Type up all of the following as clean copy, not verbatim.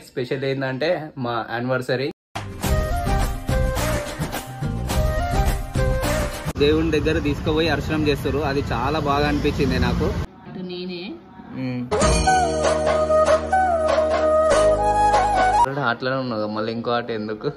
Special ఏంటంటే మా anniversary దేవుని దగ్గర తీసుకుపోయి అర్చనం చేస్తారు. అది చాలా బాగా అనిపించింది నాకు. అట్లనే ఉన్నావు మళ్ళీ ఇంకో ఆట ఎందుకు?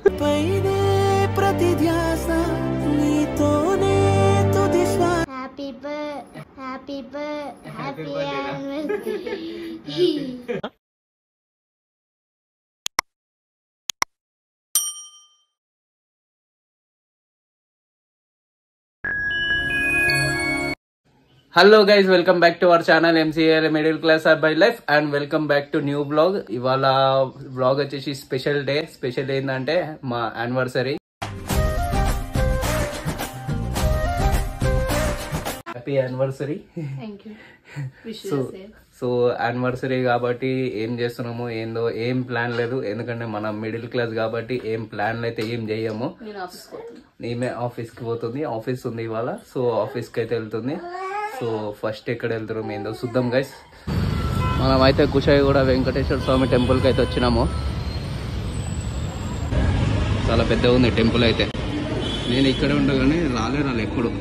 Hello guys, welcome back to our channel MCA middle class or by life and welcome back to new blog. ఇవాళ బ్లాగ్ వచ్చేసి స్పెషల్ డే. స్పెషల్ ఏంటంటే మా anniversary. Happy anniversary. So anniversary కాబట్టి ఏం చేస్తున్నామో ఏందో ఏం ప్లాన్ లేదు, ఎందుకంటే మనం మిడిల్ క్లాస్ కాబట్టి ఏం ప్లాన్లు అయితే ఏం చేయము. ఈమె ఆఫీస్కి పోతుంది, ఆఫీస్ ఉంది ఇవాళ. సో ఆఫీస్కి అయితే వెళ్తుంది. సో ఫస్ట్ ఎక్కడ వెళ్తున్నాం ఏందో చూద్దాం గైస్. మనం అయితే కుషాయిగూడ వెంకటేశ్వర స్వామి టెంపుల్కి అయితే వచ్చినాము. చాలా పెద్దగా ఉంది టెంపుల్ అయితే. నేను ఇక్కడే ఉండగానే రాలే ఎప్పుడు.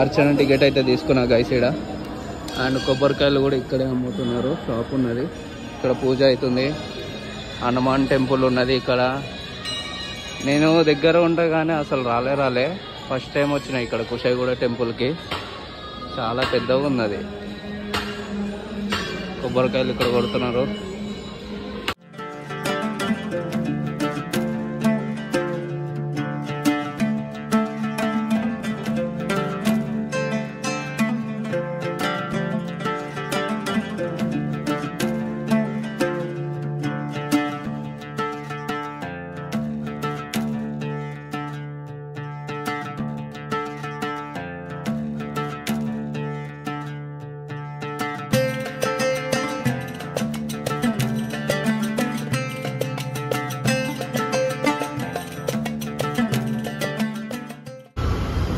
అర్చన టికెట్ అయితే తీసుకున్నా గైస్ ఈడ. అండ్ కొబ్బరికాయలు కూడా ఇక్కడే అమ్ముతున్నారు. షాప్ ఉన్నది ఇక్కడ, పూజ అవుతుంది. హనుమాన్ టెంపుల్ ఉన్నది ఇక్కడ. నేను దగ్గర ఉంటా కానీ అసలు రాలే ఫస్ట్ టైం వచ్చిన ఇక్కడ కుషాయిగూడ టెంపుల్కి. చాలా పెద్దగా ఉన్నది. కొబ్బరికాయలు ఇక్కడ కొడుతున్నారు.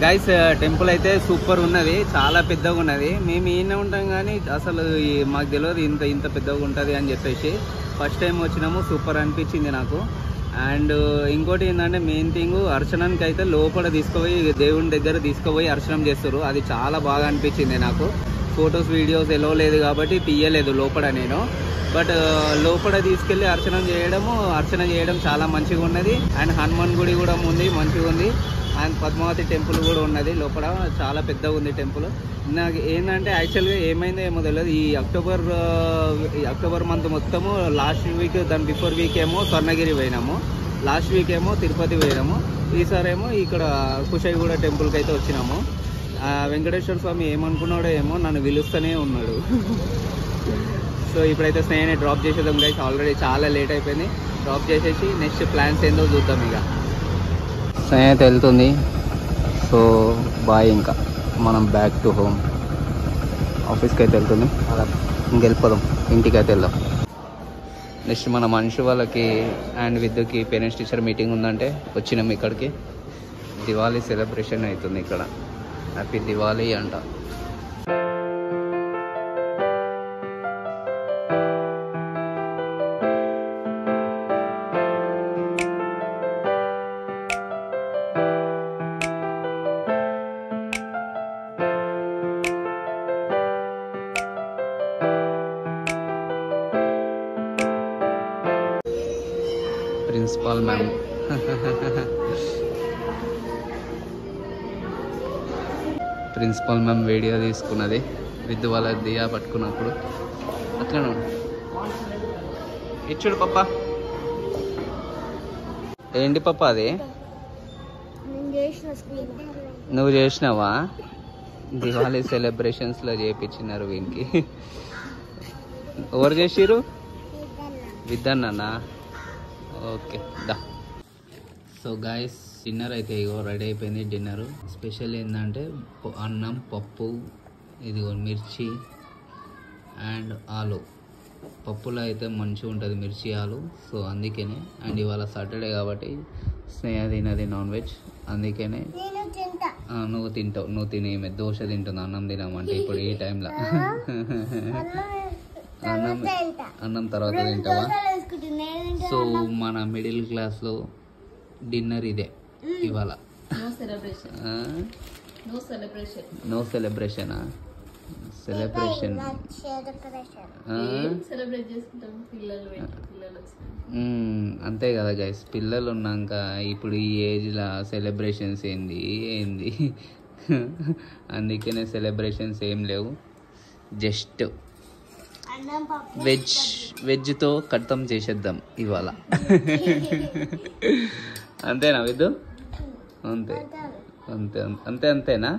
గైస్ టెంపుల్ అయితే సూపర్ ఉన్నది, చాలా పెద్దగా ఉన్నది. మేము ఈయనే ఉంటాం కానీ అసలు మాకు తెలియదు ఇంత పెద్దగా ఉంటుంది అని చెప్పేసి. ఫస్ట్ టైం వచ్చినాము, సూపర్ అనిపించింది నాకు. అండ్ ఇంకోటి ఏంటంటే మెయిన్ థింగ్, అర్చనానికి అయితే లోపల తీసుకుపోయి దేవుని దగ్గర తీసుకుపోయి అర్చనం చేస్తారు. అది చాలా బాగా అనిపించింది నాకు. ఫొటోస్ వీడియోస్ ఎలా లేదు కాబట్టి తీయలేదు లోపల నేను. బట్ లోపల తీసుకెళ్ళి అర్చన చేయడం చాలా మంచిగా ఉన్నది. అండ్ హనుమాన్ గుడి కూడా ఉంది, మంచిగా ఉంది. అండ్ పద్మావతి టెంపుల్ కూడా ఉన్నది లోపల, చాలా పెద్దగా ఉంది టెంపుల్. నాకు ఏంటంటే యాక్చువల్గా ఏమైందో ఏమో తెలియదు. ఈ అక్టోబర్ మంత్ మొత్తము లాస్ట్ వీక్, దాని బిఫోర్ వీక్ ఏమో స్వర్ణగిరి పోయినాము, లాస్ట్ వీక్ ఏమో తిరుపతి పోయినాము. ఈసారేమో ఇక్కడ కుషాయిగూడ టెంపుల్కి అయితే వచ్చినాము. వెంకటేశ్వర స్వామి ఏమనుకున్నాడో ఏమో, నన్ను పిలుస్తూనే ఉన్నాడు. సో ఇప్పుడైతే స్నేహాన్ని డ్రాప్ చేసేద్దాం గైస్. ఆల్రెడీ చాలా లేట్ అయిపోయింది. డ్రాప్ చేసేసి నెక్స్ట్ ప్లాన్స్ ఏందో చూద్దాం. ఇక స్నేహిత వెళ్తుంది. So bye. ఇంకా మనం బ్యాక్ టు హోమ్. ఆఫీస్కి అయితే వెళ్తుంది, ఇంకెళ్ళిపోదాం, ఇంటికి అయితే వెళ్దాం. నెక్స్ట్ మన మనిషి వాళ్ళకి అండ్ విద్యుకి పేరెంట్స్ టీచర్ మీటింగ్ ఉందంటే వచ్చినాం ఇక్కడికి. దివాళీ సెలబ్రేషన్ అవుతుంది ఇక్కడ. హ్యాపీ దివాళీ అంట. Principal ma'am principal ma'am video తీసుకున్నది విద్య వాళ్ళ దియా పట్టుకున్నప్పుడు. అట్లనే ఇచ్చుడు పప్ప. ఏంటి పప్ప అది? నువ్వు చేసినావా? దివాళీ సెలబ్రేషన్స్లో చేయించినారు వీనికి. ఎవరు చేసిరు? విద్దన్నా. ఓకే దా. సో గాయస్, డిన్నర్ అయితే ఇగో రెడీ అయిపోయింది. డిన్నర్ స్పెషల్ ఏంటంటే అన్నం, పప్పు, ఇదిగో మిర్చి అండ్ ఆలు. పప్పులో అయితే మంచిగా ఉంటుంది మిర్చి ఆలు. సో అందుకనే. అండ్ ఇవాళ సాటర్డే కాబట్టి స్నేహ తినది నాన్ వెజ్, అందుకనే. నువ్వు తింటావు, నువ్వు తినేమే దోశ తింటుంది, అన్నం తినమంటే ఇప్పుడు ఈ టైంలో. అన్నం తర్వాత తింటావా? సో మన మిడిల్ క్లాస్లో డిన్నర్ ఇదే ఇవాళ. నో సెలబ్రేషనా? సెలబ్రేషన్ అంతే కదా గైస్, పిల్లలు ఉన్నాక ఇప్పుడు ఈ ఏజ్లో సెలబ్రేషన్స్ ఏంది అందుకనే సెలబ్రేషన్స్ ఏం లేవు. జస్ట్ వెజ్తో కట్టం చేసేద్దాం ఇవాళ. అంతేనా విద్దు? అంతే అంతే అంతే అంతేనా?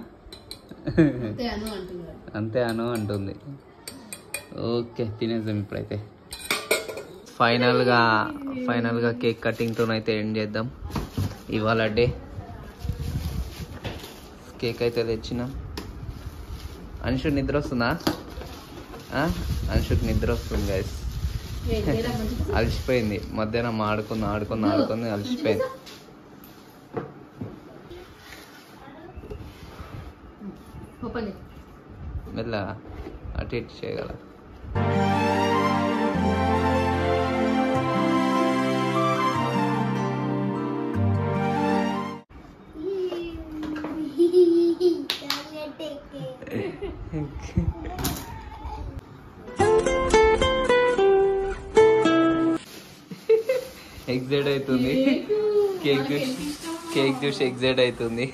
అంతే అను అంటుంది. ఓకే, తినేద్దాం ఇప్పుడైతే. ఫైనల్గా కేక్ కటింగ్తో అయితే ఎండ్ చేద్దాం ఇవాళ డే. కేక్ అయితే తెచ్చినాం. అంశు నిద్ర వస్తుందా? అంశుకి నిద్ర వస్తుంది గైస్. అలసిపోయింది, మధ్యాహ్నం ఆడుకుంది అలసిపోయింది. మెల్ల అటు ఇటు చేయగల. ఎగ్జైట్ అవుతుంది, కేక్ చూసి ఎగ్జైట్ అవుతుంది.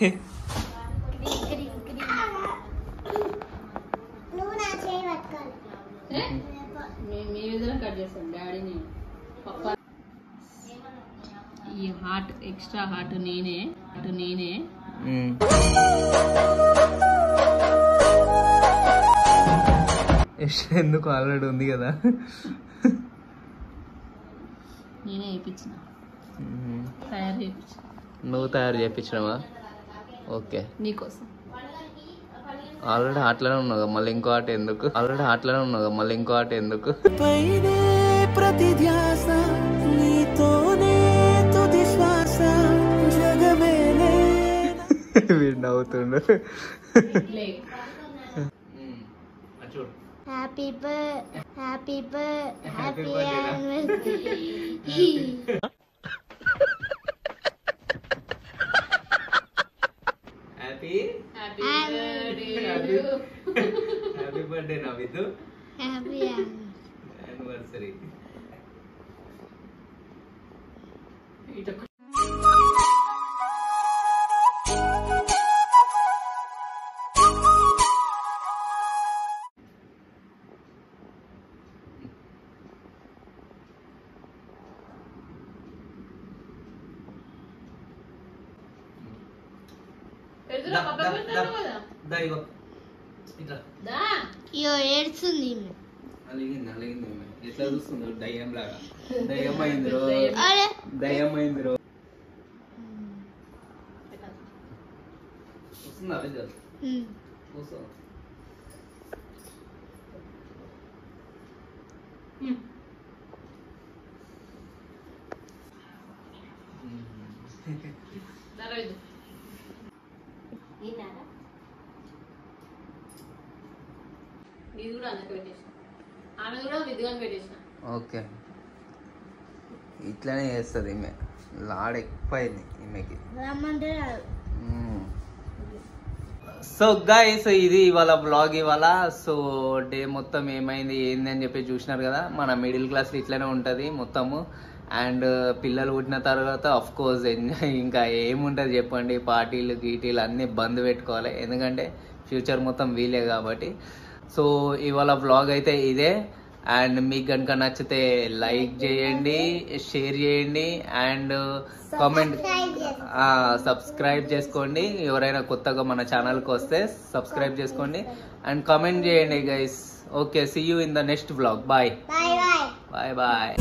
ఈ హాట్ ఎక్స్ట్రా హాట్ నేనే ఎందుకు ఆల్రెడీ ఉంది కదా, నేనే చేయించిన. నువ్వు తయారు చేయించినావా? ఓకే, నీకోసం. ఆల్రెడీ హాట్లోనే ఉన్నావు, మళ్ళీ ఇంకో ఆట ఎందుకు? ప్రతి ధ్యాస నీతోనే తుది శ్వాస జగమేలే. వీడు నవ్వుతుండు. హ్యాపీ బర్త్డే నా విద్దు. Happy anniversary. ఏడ్చుంది, ఎట్లా చూస్తుందో దయ్యం లాగా. దయ్యమైంది రో. వస్తుందా విజయ్? కూర్చో. ఓకే, ఇట్లానే చేస్తుంది ఈమె. లాడ ఎక్కువైంది ఈమెకి. సో గైస్, ఇది ఇవాళ బ్లాగ్. సో డే మొత్తం ఏమైంది ఏంది అని చెప్పి చూసినారు కదా. మన మిడిల్ క్లాస్ ఇట్లానే ఉంటుంది మొత్తము. అండ్ పిల్లలు పుట్టిన తర్వాత అఫ్ కోర్స్ ఎంజాయ్ ఇంకా ఏముంటుంది చెప్పండి, పార్టీలు గీటీలు అన్నీ బంద్ పెట్టుకోవాలి, ఎందుకంటే ఫ్యూచర్ మొత్తం వీలే కాబట్టి. సో ఇవాళ బ్లాగ్ అయితే ఇదే. అండ్ మీకు కనుక నచ్చితే లైక్ చేయండి, షేర్ చేయండి, అండ్ కామెంట్, సబ్స్క్రైబ్ చేసుకోండి. ఎవరైనా కొత్తగా మన ఛానల్కి వస్తే సబ్స్క్రైబ్ చేసుకోండి అండ్ కామెంట్ చేయండి guys. Okay, see you in the next blog. Bye bye.